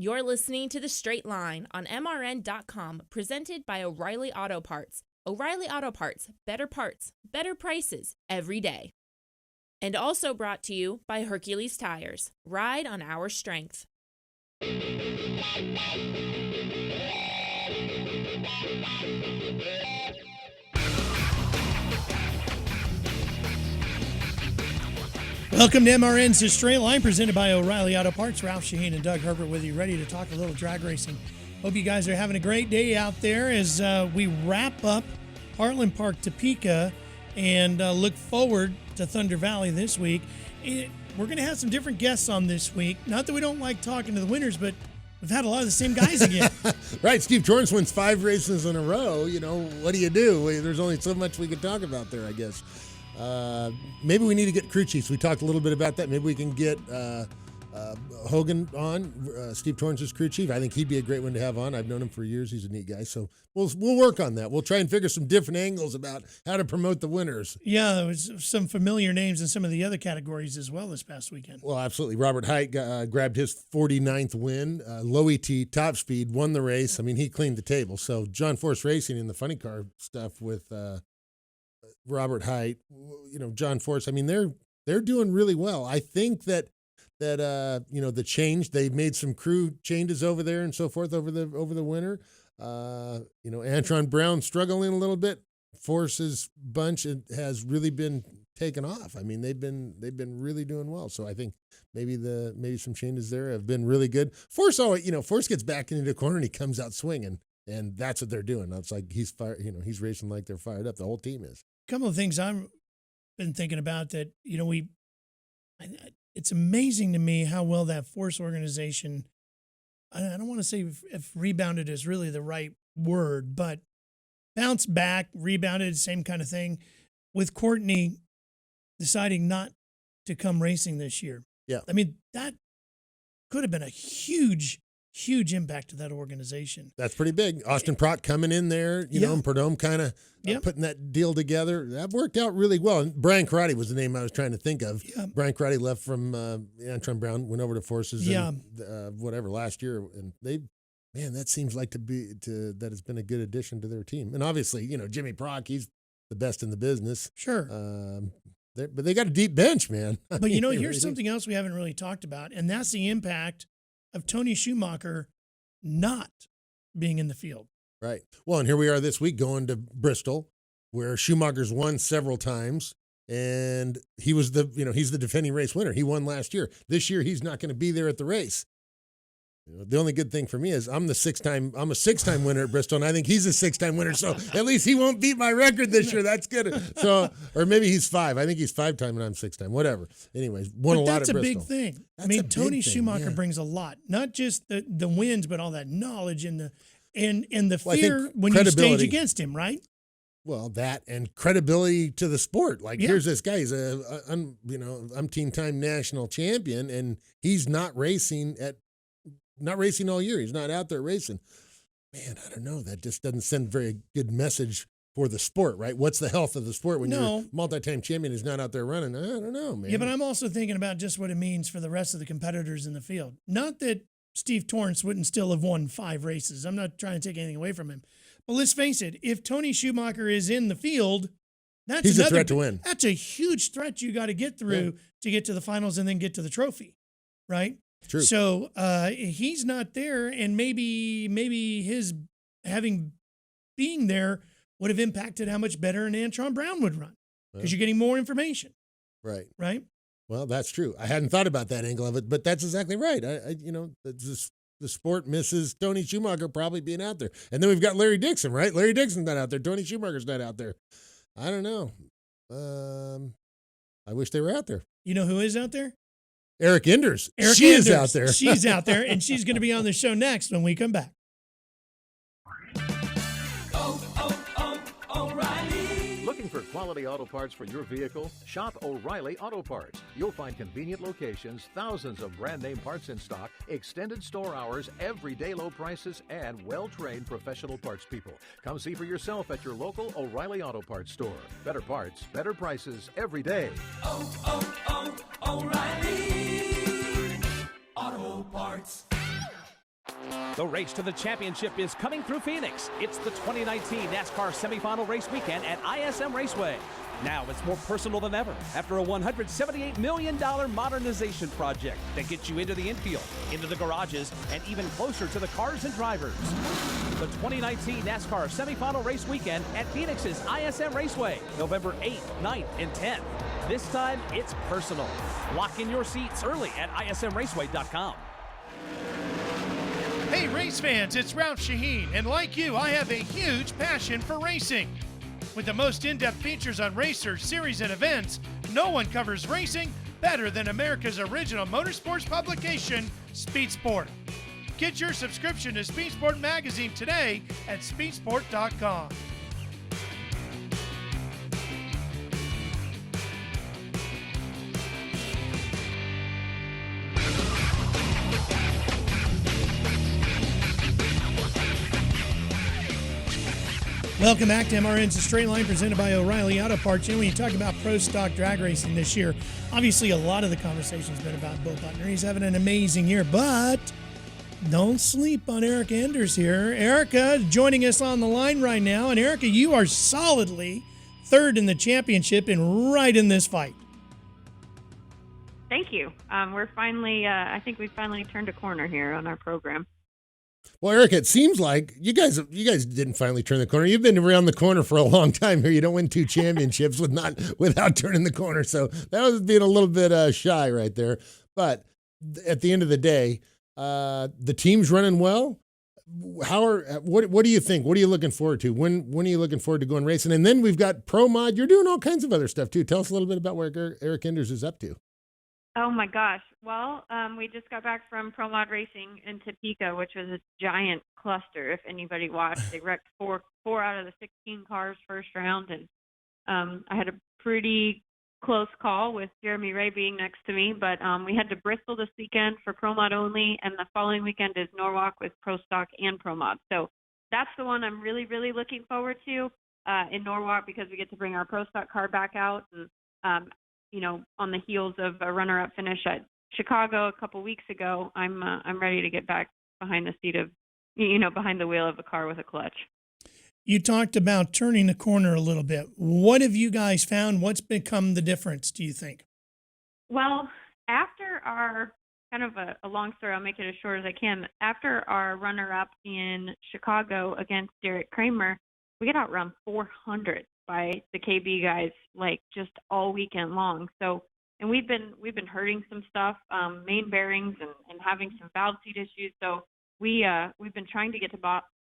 You're listening to The Straight Line on MRN.com, presented by O'Reilly Auto Parts. O'Reilly Auto Parts, better prices, every day. And also brought to you by Hercules Tires. Ride on our strength. Welcome to MRN's The Straight Line, presented by O'Reilly Auto Parts. Ralph Shaheen and Doug Herbert with you, ready to talk a little drag racing. Hope you guys are having a great day out there as we wrap up Heartland Park Topeka and look forward to Thunder Valley this week. We're going to have some different guests on this week. Not that we don't like talking to the winners, but we've had a lot of the same guys again. Right. Steve Torrance wins 5 races in a row. You know, what do? There's only so much we could talk about there, I guess. Maybe we need to get crew chiefs. We talked a little bit about that. Maybe we can get Hogan on, Steve Torrance's crew chief. I think he'd be a great one to have on. I've known him for years. He's a neat guy. So we'll work on that. We'll try and figure some different angles about how to promote the winners. Yeah, there was some familiar names in some of the other categories as well this past weekend. Well, absolutely. Robert Height grabbed his 49th win. Low ET, top speed, won the race. I mean, he cleaned the table. So John Force Racing in the funny car stuff with Robert Height, John Force. I mean, they're doing really well. I think that the change, they've made some crew changes over there and so forth over the winter. Antron Brown struggling a little bit. Force's bunch has really been taken off. I mean, they've been really doing well. So I think maybe some changes there have been really good. Force gets back into the corner and he comes out swinging, and that's what they're doing. It's like he's he's racing like they're fired up. The whole team is. A couple of things I've been thinking about that, it's amazing to me how well that Force organization, I don't want to say if rebounded is really the right word, but bounced back, rebounded, same kind of thing, with Courtney deciding not to come racing this year. Yeah. I mean, that could have been a huge impact to that organization. That's pretty big. Austin Prock coming in there, and Perdome kind of putting that deal together. That worked out really well. And Brian Karate was the name I was trying to think of. Yeah. Brian Karate left from Antron Brown, went over to Forces last year. And that seems like that has been a good addition to their team. And obviously, Jimmy Prock, he's the best in the business. Sure. But they got a deep bench, man. But here's something else we haven't really talked about, and that's the impact of Tony Schumacher not being in the field. Right. Well, and here we are this week going to Bristol, where Schumacher's won several times, and he was he's the defending race winner. He won last year. This year, he's not going to be there at the race. The only good thing for me is I'm a 6-time winner at Bristol, and I think he's a 6-time winner, so at least he won't beat my record this year. That's good. So, or maybe he's 5. I think he's 5-time and I'm 6-time. Whatever. Anyways, won a lot at Bristol. That's a big thing. Tony Schumacher brings a lot, not just the wins, but all that knowledge and the fear when you stage against him, right? Well, that and credibility to the sport. Here's this guy. He's a umpteen-time national champion, and he's not racing all year. He's not out there racing. Man, I don't know. That just doesn't send a very good message for the sport, right? What's the health of the sport when your multi-time champion is not out there running? I don't know, man. Yeah, but I'm also thinking about just what it means for the rest of the competitors in the field. Not that Steve Torrance wouldn't still have won 5 races. I'm not trying to take anything away from him. But let's face it, if Tony Schumacher is in the field, he's a threat to win. That's a huge threat you got to get through to get to the finals and then get to the trophy, right? True. So he's not there, and maybe his being there would have impacted how much better an Antron Brown would run because you're getting more information. Right. Right. Well, that's true. I hadn't thought about that angle of it, but that's exactly right. The sport misses Tony Schumacher probably being out there, and then we've got Larry Dixon, right? Larry Dixon's not out there. Tony Schumacher's not out there. I don't know. I wish they were out there. You know who is out there? Eric Enders. She is out there. She's out there, and she's going to be on the show next when we come back. O'Reilly. Looking for quality auto parts for your vehicle? Shop O'Reilly Auto Parts. You'll find convenient locations, thousands of brand name parts in stock, extended store hours, everyday low prices, and well-trained professional parts people. Come see for yourself at your local O'Reilly Auto Parts store. Better parts, better prices every day. O'Reilly Auto Parts. The race to the championship is coming through Phoenix. It's the 2019 NASCAR semifinal race weekend at ISM Raceway. Now it's more personal than ever after a $178 million modernization project that gets you into the infield, into the garages, and even closer to the cars and drivers. The 2019 NASCAR semifinal race weekend at Phoenix's ISM Raceway, November 8th, 9th, and 10th. This time, it's personal. Lock in your seats early at ismraceway.com. Hey race fans, it's Ralph Shaheen, and like you, I have a huge passion for racing. With the most in-depth features on racers, series, and events, no one covers racing better than America's original motorsports publication, Speed Sport. Get your subscription to Speed Sport magazine today at speedsport.com. Welcome back to MRN's A Straight Line, presented by O'Reilly Auto Parts. You know, when you talk about pro stock drag racing this year, obviously a lot of the conversation has been about Bill Butner. He's having an amazing year, but don't sleep on Erica Enders here. Erica joining us on the line right now. And Erica, you are solidly third in the championship and right in this fight. Thank you. We're finally, I think we finally turned a corner here on our program. Well, Erica, it seems like you guys didn't finally turn the corner. You've been around the corner for a long time here. You don't win 2 championships without turning the corner. So that was being a little bit shy right there. But at the end of the day, the team's running well. What do you think? What are you looking forward to? When are you looking forward to going racing? And then we've got Pro Mod. You're doing all kinds of other stuff too. Tell us a little bit about where Eric Enders is up to. Oh my gosh. Well, we just got back from Pro Mod Racing in Topeka, which was a giant cluster. If anybody watched, they wrecked four out of the 16 cars first round, and I had a pretty close call with Jeremy Ray being next to me. But we head to Bristol this weekend for Pro Mod only, and the following weekend is Norwalk with Pro Stock and Pro Mod. So that's the one I'm really, really looking forward to in Norwalk, because we get to bring our Pro Stock car back out, and on the heels of a runner-up finish at Chicago a couple weeks ago, I'm ready to get back behind the seat of, behind the wheel of a car with a clutch. You talked about turning the corner a little bit. What have you guys found? What's become the difference, do you think? Well, after our kind of a long story, I'll make it as short as I can. After our runner-up in Chicago against Derek Kramer, we got outrun 400 by the KB guys, like just all weekend long. So, and we've been hurting some stuff, main bearings and having some valve seat issues. So we've been trying to get to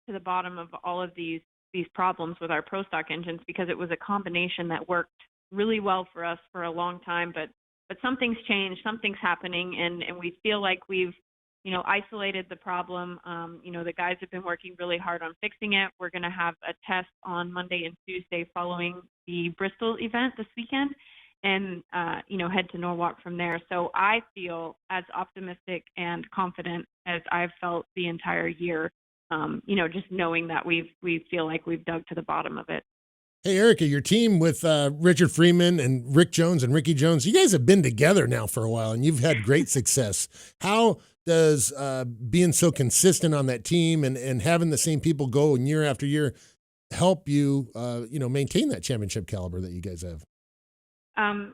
the bottom of all of these problems with our Pro Stock engines, because it was a combination that worked really well for us for a long time. But something's changed, something's happening, and we feel like we've isolated the problem. The guys have been working really hard on fixing it. We're going to have a test on Monday and Tuesday following the Bristol event this weekend, and, head to Norwalk from there. So I feel as optimistic and confident as I've felt the entire year, just knowing that we feel like we've dug to the bottom of it. Hey, Erica, your team with Richard Freeman and Rick Jones and Ricky Jones, you guys have been together now for a while, and you've had great success. How does being so consistent on that team and having the same people go year after year help you, maintain that championship caliber that you guys have?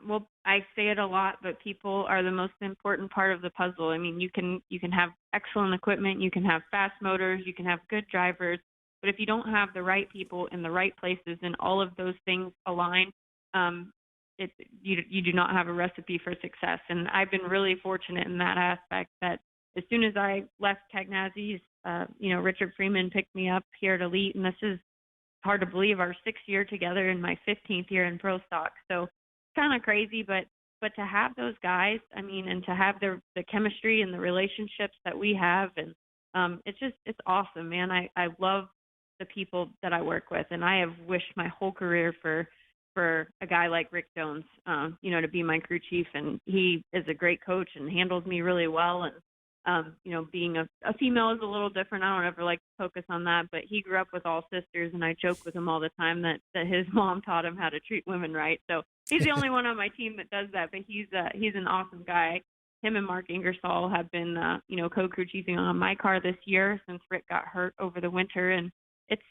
Well, I say it a lot, but people are the most important part of the puzzle. I mean, you can have excellent equipment, you can have fast motors, you can have good drivers, but if you don't have the right people in the right places and all of those things align, you do not have a recipe for success. And I've been really fortunate in that aspect that as soon as I left Cagnazzi's, Richard Freeman picked me up here at Elite, and this is hard to believe, our 6th year together and my 15th year in Pro Stock. So kind of crazy, but to have those guys, and to have the chemistry and the relationships that we have, and it's awesome, man. I love the people that I work with, and I have wished my whole career for a guy like Rick Jones, to be my crew chief, and he is a great coach and handles me really well. And being a female is a little different. I don't ever like to focus on that, but he grew up with all sisters, and I joke with him all the time that his mom taught him how to treat women right. So he's the only one on my team that does that, but he's an awesome guy. him and Mark Ingersoll have been, co-crew chiefing on my car this year since Rick got hurt over the winter, and it's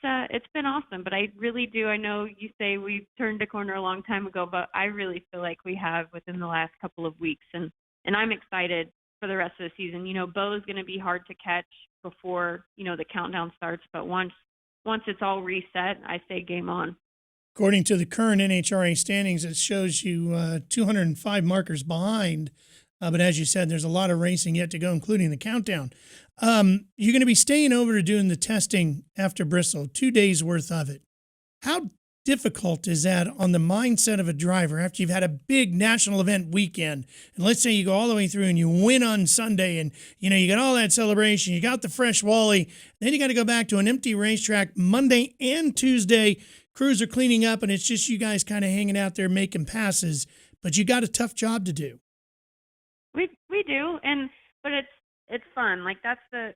been awesome. But I really do. I know you say we turned a corner a long time ago, but I really feel like we have within the last couple of weeks, and I'm excited for the rest of the season. Bo's going to be hard to catch before the countdown starts, but once it's all reset, I say game on. According to the current NHRA standings, it shows you 205 markers behind. But as you said, there's a lot of racing yet to go, including the countdown. You're going to be staying over to doing the testing after Bristol, 2 days worth of it. How difficult is that on the mindset of a driver after you've had a big national event weekend? And let's say you go all the way through and you win on Sunday and, you got all that celebration, you got the fresh Wally, then you got to go back to an empty racetrack Monday and Tuesday. Crews are cleaning up and it's just you guys kind of hanging out there making passes, but you got a tough job to do. We do, but it's fun. Like that's the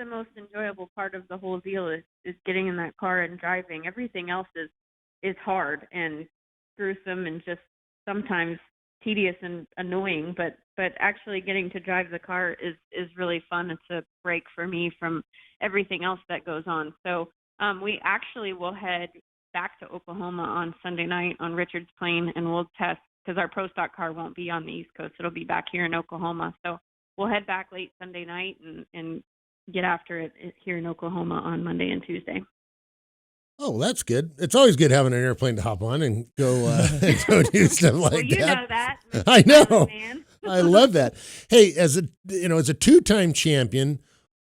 most enjoyable part of the whole deal is getting in that car and driving. Everything else is hard and gruesome and just sometimes tedious and annoying. But actually getting to drive the car is really fun. It's a break for me from everything else that goes on. So we actually will head back to Oklahoma on Sunday night on Richard's plane, and we'll test. Because our Pro Stock car won't be on the East Coast. It'll be back here in Oklahoma. So we'll head back late Sunday night and get after it here in Oklahoma on Monday and Tuesday. Oh, that's good. It's always good having an airplane to hop on and go, go do stuff like well, you that. know that. I know. Man. I love that. Hey, as a two-time champion,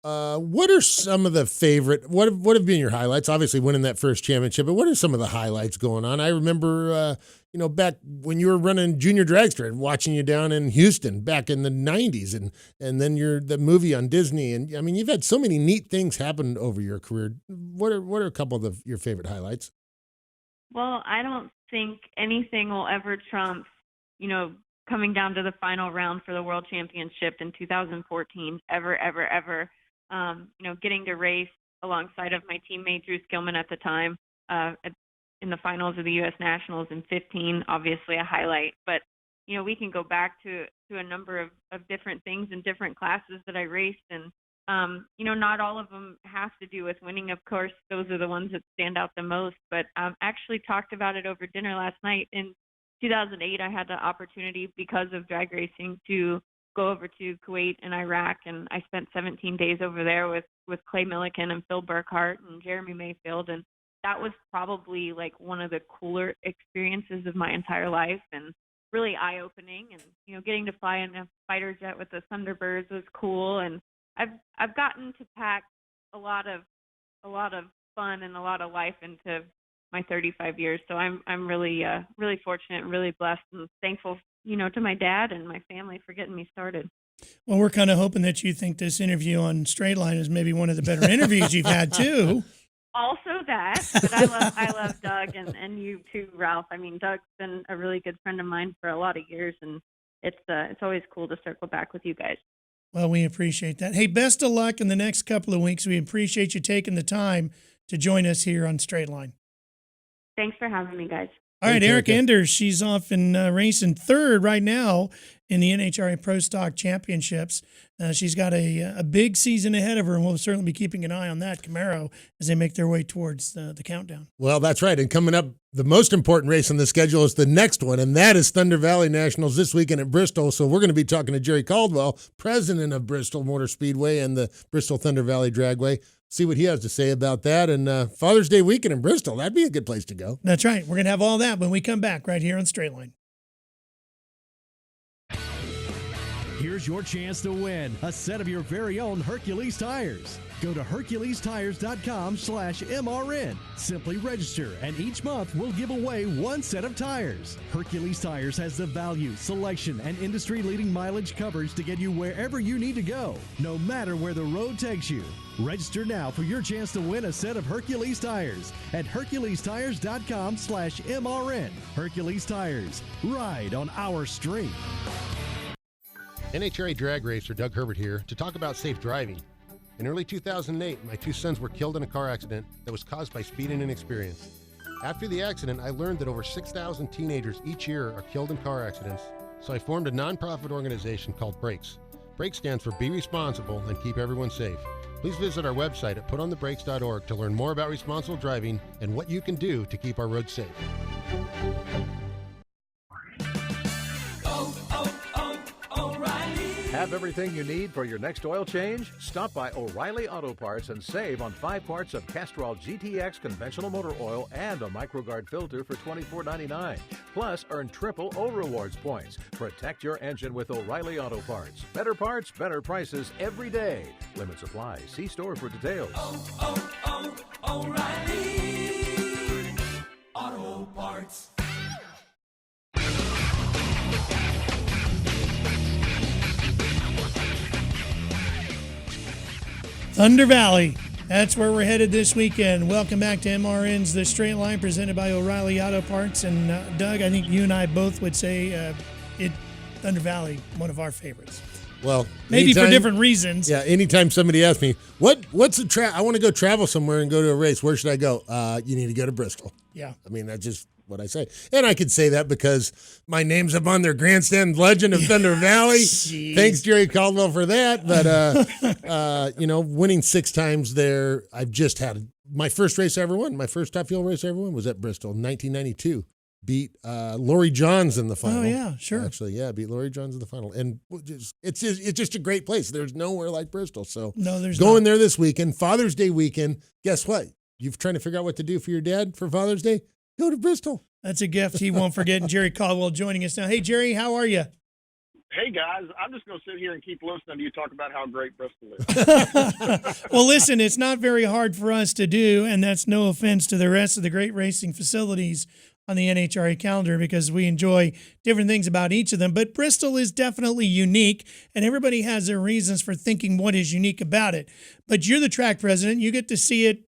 what are some of the favorite? What have been your highlights? Obviously, winning that first championship, but what are some of the highlights going on? I remember, back when you were running Junior Dragster and watching you down in Houston back in the '90s, and then the movie on Disney, and I mean, you've had so many neat things happen over your career. What are a couple of your favorite highlights? Well, I don't think anything will ever trump, coming down to the final round for the World Championship in 2014, ever. Getting to race alongside of my teammate Drew Skillman at the time in the finals of the U.S. Nationals in 15, obviously a highlight. But, we can go back to a number of different things in different classes that I raced. And, not all of them have to do with winning. Of course, those are the ones that stand out the most. But actually talked about it over dinner last night. In 2008, I had the opportunity because of drag racing to go over to Kuwait and Iraq, and I spent 17 days over there with Clay Milliken and Phil Burkhart and Jeremy Mayfield, and that was probably like one of the cooler experiences of my entire life and really eye-opening. And getting to fly in a fighter jet with the Thunderbirds was cool, and I've gotten to pack a lot of fun and a lot of life into my 35 years. So I'm really fortunate and really blessed and thankful to my dad and my family for getting me started. Well, we're kind of hoping that you think this interview on Straight Line is maybe one of the better interviews you've had too. Also that, but I love Doug and you too, Ralph. I mean, Doug's been a really good friend of mine for a lot of years, and it's always cool to circle back with you guys. Well, we appreciate that. Hey, best of luck in the next couple of weeks. We appreciate you taking the time to join us here on Straight Line. Thanks for having me, guys. All right, Erica Enders, she's off in racing third right now in the NHRA Pro Stock Championships. She's got a big season ahead of her, and we'll certainly be keeping an eye on that Camaro as they make their way towards the countdown. Well, that's right. And coming up, the most important race on the schedule is the next one, and that is Thunder Valley Nationals this weekend at Bristol. So we're going to be talking to Jerry Caldwell, president of Bristol Motor Speedway and the Bristol Thunder Valley Dragway. See what he has to say about that. And Father's Day weekend in Bristol, that'd be a good place to go. That's right. We're going to have all that when we come back right here on Straight Line. Here's your chance to win a set of your very own Hercules tires. Go to HerculesTires.com/MRN. Simply register, and each month we'll give away one set of tires. Hercules Tires has the value, selection, and industry-leading mileage coverage to get you wherever you need to go, no matter where the road takes you. Register now for your chance to win a set of Hercules tires at HerculesTires.com/MRN. Hercules Tires. Ride on our street. NHRA drag racer Doug Herbert here to talk about safe driving. In early 2008, my two sons were killed in a car accident that was caused by speed and inexperience. After the accident, I learned that over 6,000 teenagers each year are killed in car accidents So I formed a nonprofit organization called Brakes. Brakes stands for Be Responsible and Keep Everyone Safe. Please visit our website at putonthebrakes.org to learn more about responsible driving and what you can do to keep our roads safe. Have everything you need for your next oil change? Stop by O'Reilly Auto Parts and save on 5 parts of Castrol GTX conventional motor oil and a MicroGuard filter for $24.99. Plus, earn triple O Rewards points. Protect your engine with O'Reilly Auto Parts. Better parts, better prices every day. Limits apply. See store for details. O'Reilly Auto Parts. Thunder Valley. That's where we're headed this weekend. Welcome back to MRN's The Straight Line, presented by O'Reilly Auto Parts. And Doug, I think you and I both would say Thunder Valley, one of our favorites. Well, maybe for different reasons. Yeah, anytime somebody asks me, what's the I want to go travel somewhere and go to a race, where should I go? You need to go to Bristol. Yeah. I mean, that's just what I say. And I could say that because my name's up on their grandstand legend of Thunder Valley. Jeez. Thanks, Jerry Caldwell, for that. But, winning 6 times there, I've just had my first race I ever won. My first top fuel race I ever won was at Bristol in 1992. Beat Lori Johns in the final. Oh, yeah, sure. Actually, yeah, beat Lori Johns in the final. And it's just a great place. There's nowhere like Bristol. So no, there's going not. there this weekend, Father's Day weekend, guess what? You're trying to figure out what to do for your dad for Father's Day? Go to Bristol. That's a gift he won't forget. And Jerry Caldwell joining us now. Hey, Jerry, how are you? Hey, guys, I'm just going to sit here and keep listening to you talk about how great Bristol is. Well, listen, it's not very hard for us to do, and that's no offense to the rest of the great racing facilities on the NHRA calendar, because we enjoy different things about each of them. But Bristol is definitely unique, and everybody has their reasons for thinking what is unique about it. But you're the track president. You get to see it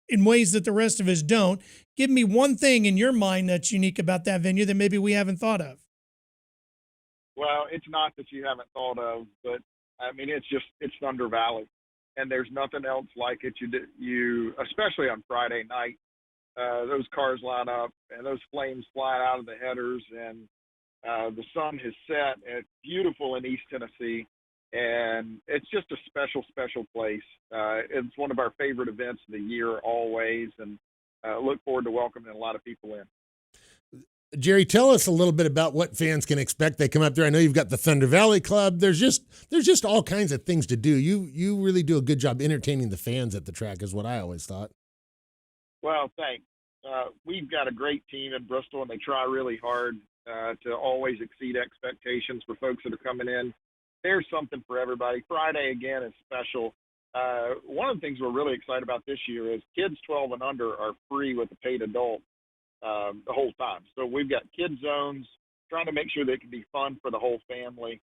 in ways that the rest of us don't. Give me one thing in your mind that's unique about that venue that maybe we haven't thought of. Well, it's not that you haven't thought of, but, I mean, it's Thunder Valley, and there's nothing else like it. You especially on Friday night, those cars line up, and those flames fly out of the headers, and the sun has set. And it's beautiful in East Tennessee, and it's just a special, special place. It's one of our favorite events of the year always, and look forward to welcoming a lot of people in. Jerry, tell us a little bit about what fans can expect. They come up there. I know you've got the Thunder Valley Club. There's just all kinds of things to do. You really do a good job entertaining the fans at the track, is what I always thought. Well, thanks. We've got a great team in Bristol, and they try really hard to always exceed expectations for folks that are coming in. There's something for everybody. Friday, again, is special. One of the things we're really excited about this year is kids 12 and under are free with a paid adult the whole time. So we've got kid zones, trying to make sure that it can be fun for the whole family.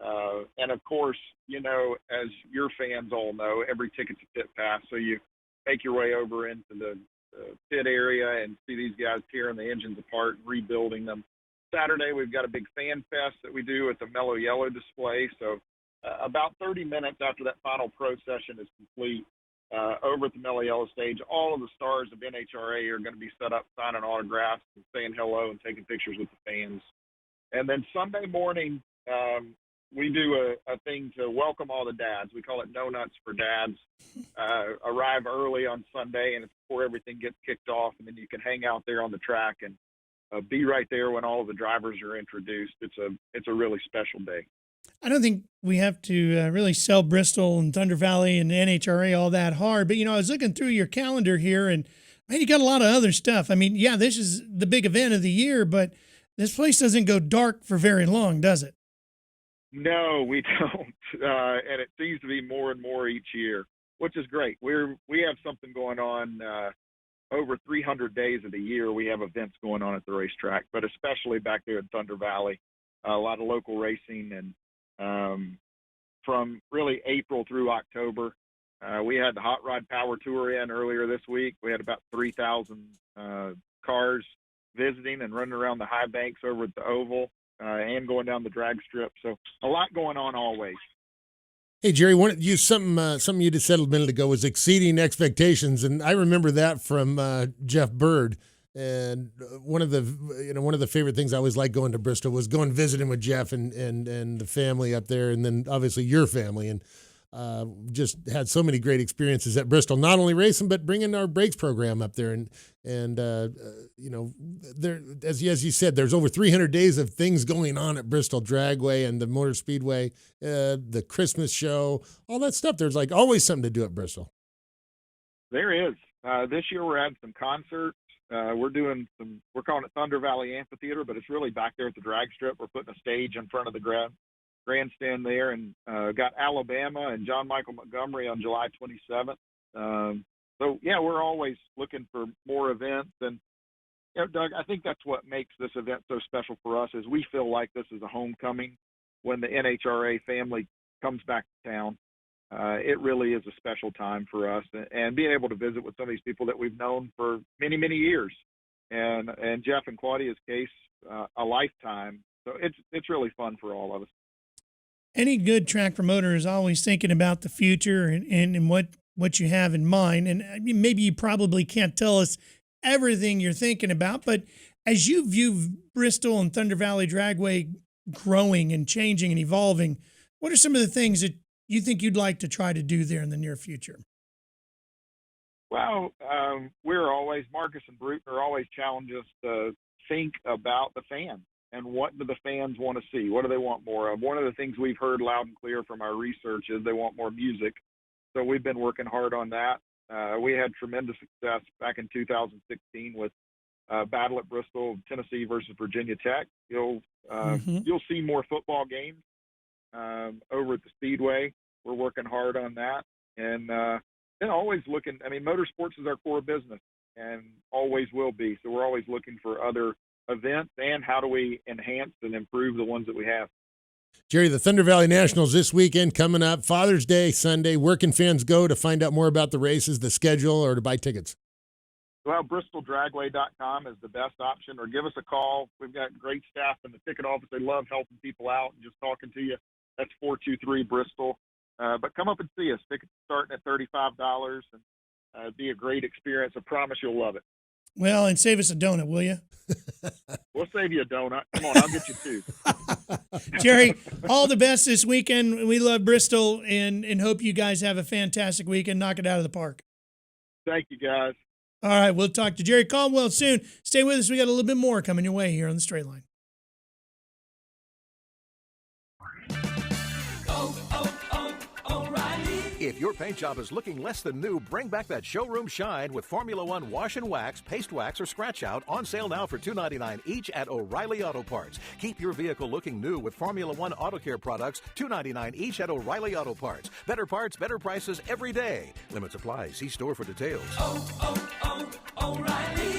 And, of course, as your fans all know, every ticket's a pit pass. So you make your way over into the pit area and see these guys tearing the engines apart and rebuilding them. Saturday, we've got a big fan fest that we do at the Mellow Yellow display. So about 30 minutes after that final pro session is complete, over at the Mellow Yellow stage, all of the stars of NHRA are going to be set up signing autographs and saying hello and taking pictures with the fans. And then Sunday morning, we do a thing to welcome all the dads. We call it No Nuts for Dads. Arrive early on Sunday, and it's before everything gets kicked off, and then you can hang out there on the track and be right there when all of the drivers are introduced. It's a really special day. I don't think we have to really sell Bristol and Thunder Valley and NHRA all that hard. But, I was looking through your calendar here, and, man, you got a lot of other stuff. I mean, yeah, this is the big event of the year, but this place doesn't go dark for very long, does it? No, we don't. And it seems to be more and more each year, which is great. We have something going on over 300 days of the year. We have events going on at the racetrack, but especially back there in Thunder Valley, a lot of local racing. And from really April through October, we had the Hot Rod Power Tour in earlier this week. We had about 3,000 cars visiting and running around the high banks over at the Oval and going down the drag strip. So a lot going on always. Hey, Jerry, something you just said a minute ago was exceeding expectations, and I remember that from Jeff Bird. And one of the favorite things I always liked going to Bristol was going visiting with Jeff and the family up there, and then obviously your family, and just had so many great experiences at Bristol. Not only racing, but bringing our brakes program up there, and there, as you said, there's over 300 days of things going on at Bristol Dragway and the Motor Speedway, the Christmas show, all that stuff. There's like always something to do at Bristol. There is. This year we're having some concerts. We're calling it Thunder Valley Amphitheater, but it's really back there at the drag strip. We're putting a stage in front of the grandstand there, and got Alabama and John Michael Montgomery on July 27th. So yeah, we're always looking for more events. And Doug, I think that's what makes this event so special for us, is we feel like this is a homecoming when the NHRA family comes back to town. It really is a special time for us, and being able to visit with some of these people that we've known for many, many years, and Jeff and Claudia's case, a lifetime. So it's really fun for all of us. Any good track promoter is always thinking about the future and what you have in mind. And I mean, maybe you probably can't tell us everything you're thinking about, but as you view Bristol and Thunder Valley Dragway growing and changing and evolving, what are some of the things that you think you'd like to try to do there in the near future? Well, Marcus and Bruton are always challenging us to think about the fans and what do the fans want to see? What do they want more of? One of the things we've heard loud and clear from our research is they want more music. So we've been working hard on that. We had tremendous success back in 2016 with Battle at Bristol, Tennessee versus Virginia Tech. You'll see more football games over at the Speedway. We're working hard on that, and then always looking. I mean, motorsports is our core business, and always will be. So we're always looking for other events and how do we enhance and improve the ones that we have. Jerry, the Thunder Valley Nationals this weekend coming up, Father's Day Sunday. Where can fans go to find out more about the races, the schedule, or to buy tickets? Well, BristolDragway.com is the best option, or give us a call. We've got great staff in the ticket office. They love helping people out and just talking to you. That's 423-BRISTOL. But come up and see us. Tickets starting at $35, and be a great experience. I promise you'll love it. Well, and save us a donut, will you? We'll save you a donut. Come on, I'll get you two. Jerry, all the best this weekend. We love Bristol and hope you guys have a fantastic weekend. Knock it out of the park. Thank you, guys. All right, we'll talk to Jerry Caldwell soon. Stay with us. We got a little bit more coming your way here on the Straight Line. If your paint job is looking less than new, bring back that showroom shine with Formula One Wash and Wax, Paste Wax, or Scratch Out, on sale now for $2.99 each at O'Reilly Auto Parts. Keep your vehicle looking new with Formula One Auto Care products, $2.99 each at O'Reilly Auto Parts. Better parts, better prices every day. Limits apply. See store for details. O'Reilly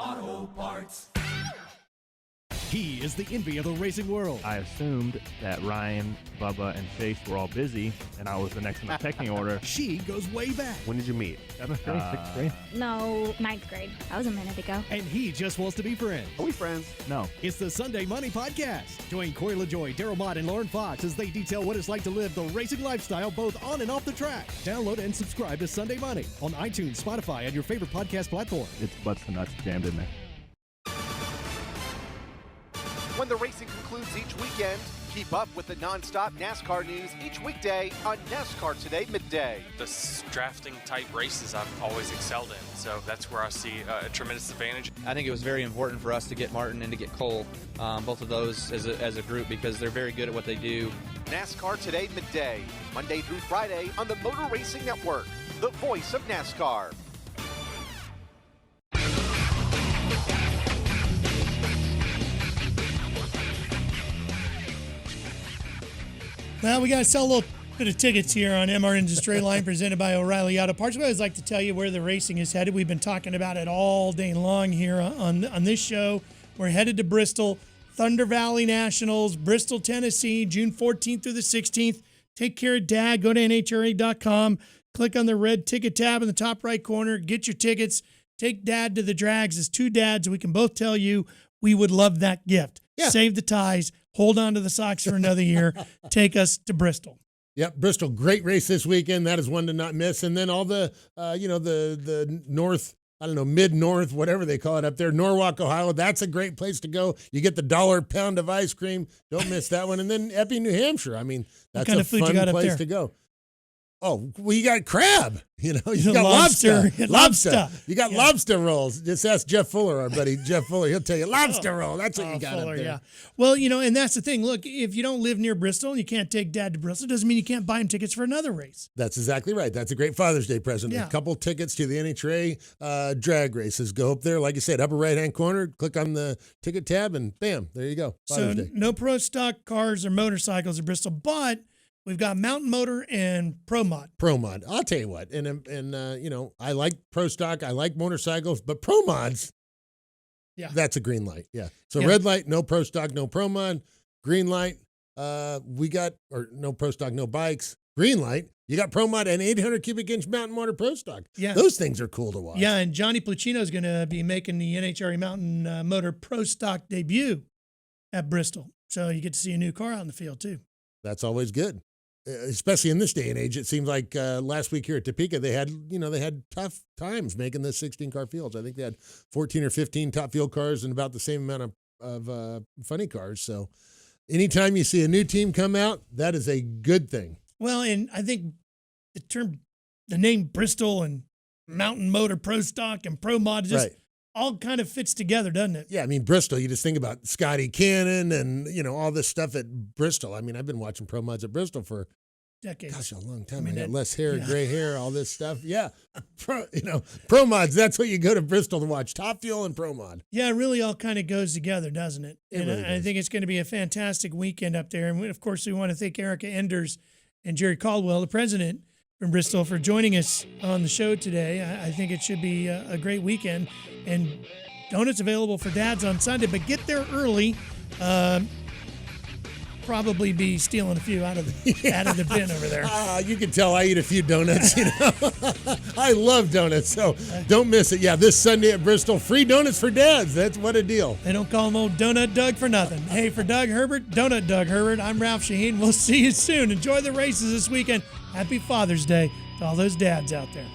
Auto Parts. He is the envy of the racing world. I assumed that Ryan, Bubba, and Chase were all busy, and I was the next in the pecking order. She goes way back. When did you meet? 7th grade, 6th grade? No, 9th grade. That was a minute ago. And he just wants to be friends. Are we friends? No. It's the Sunday Money Podcast. Join Corey LaJoy, Daryl Mott, and Lauren Fox as they detail what it's like to live the racing lifestyle both on and off the track. Download and subscribe to Sunday Money on iTunes, Spotify, and your favorite podcast platform. It's butts to nuts jammed in there. When the racing concludes each weekend, keep up with the non-stop NASCAR news each weekday on NASCAR Today Midday. The drafting type races I've always excelled in, so that's where I see a tremendous advantage. I think it was very important for us to get Martin and to get Cole, both of those as a group, because they're very good at what they do. NASCAR Today Midday, Monday through Friday on the Motor Racing Network, the voice of NASCAR. Well, we got to sell a little bit of tickets here on MRN's Straight Line presented by O'Reilly Auto Parts. We always like to tell you where the racing is headed. We've been talking about it all day long here on this show. We're headed to Bristol, Thunder Valley Nationals, Bristol, Tennessee, June 14th through the 16th. Take care of Dad. Go to NHRA.com. Click on the red ticket tab in the top right corner. Get your tickets. Take Dad to the drags. As two dads, we can both tell you we would love that gift. Yeah. Save the ties. Hold on to the socks for another year. Take us to Bristol. Yep, Bristol, great race this weekend. That is one to not miss. And then all the, the North I don't know, mid-north, whatever they call it up there, Norwalk, Ohio. That's a great place to go. You get the $1 pound of ice cream. Don't miss that one. And then Epping, New Hampshire. I mean, that's kind a of food you fun got up place there? to go. Oh, well, you got crab. You got lobster. lobster. You got lobster rolls. Just ask Jeff Fuller, our buddy Jeff Fuller. He'll tell you lobster roll. That's what you got Fuller, up there. yeah. Well, and that's the thing. Look, if you don't live near Bristol and you can't take Dad to Bristol, it doesn't mean you can't buy him tickets for another race. That's exactly right. That's a great Father's Day present. Yeah. A couple tickets to the NHRA drag races. Go up there, like you said, upper right-hand corner, click on the ticket tab, and bam, there you go. Father's Day. No pro stock cars or motorcycles at Bristol, but we've got Mountain Motor and Pro Mod. Pro Mod. I'll tell you what. And I like pro stock. I like motorcycles, but Pro Mods, that's a green light. Yeah. So red light, no pro stock, no Pro Mod. Green light, no pro stock, no bikes. Green light, you got Pro Mod and 800 cubic inch Mountain Motor Pro Stock. Yeah. Those things are cool to watch. Yeah, and Johnny Pluchino is going to be making the NHRA Mountain Motor Pro Stock debut at Bristol. So you get to see a new car out in the field, too. That's always good. Especially in this day and age, it seems like last week here at Topeka, they had tough times making the 16-car fields. I think they had 14 or 15 top field cars and about the same amount of funny cars. So anytime you see a new team come out, that is a good thing. Well, and I think the name Bristol and Mountain Motor Pro Stock and Pro Mod just all kind of fits together, doesn't it? Yeah, I mean, Bristol, you just think about Scotty Cannon and, all this stuff at Bristol. I mean, I've been watching Pro Mods at Bristol for decades. Gosh, a long time. I got less hair, gray hair, all this stuff. Yeah. Pro Mods, that's what you go to Bristol to watch. Top Fuel and Pro Mod. Yeah, it really all kind of goes together, doesn't it? And really I think it's going to be a fantastic weekend up there. And, of course, we want to thank Erica Enders and Jerry Caldwell, the president from Bristol, for joining us on the show today. I think it should be a great weekend. And donuts available for dads on Sunday, but get there early. Probably be stealing a few out of the bin over there. You can tell I eat a few donuts. I love donuts, so don't miss it. Yeah, this Sunday at Bristol, free donuts for dads. That's what a deal. They don't call him old Donut Doug for nothing. Hey, for Doug Herbert, Donut Doug Herbert, I'm Ralph Shaheen. We'll see you soon. Enjoy the races this weekend. Happy Father's Day to all those dads out there.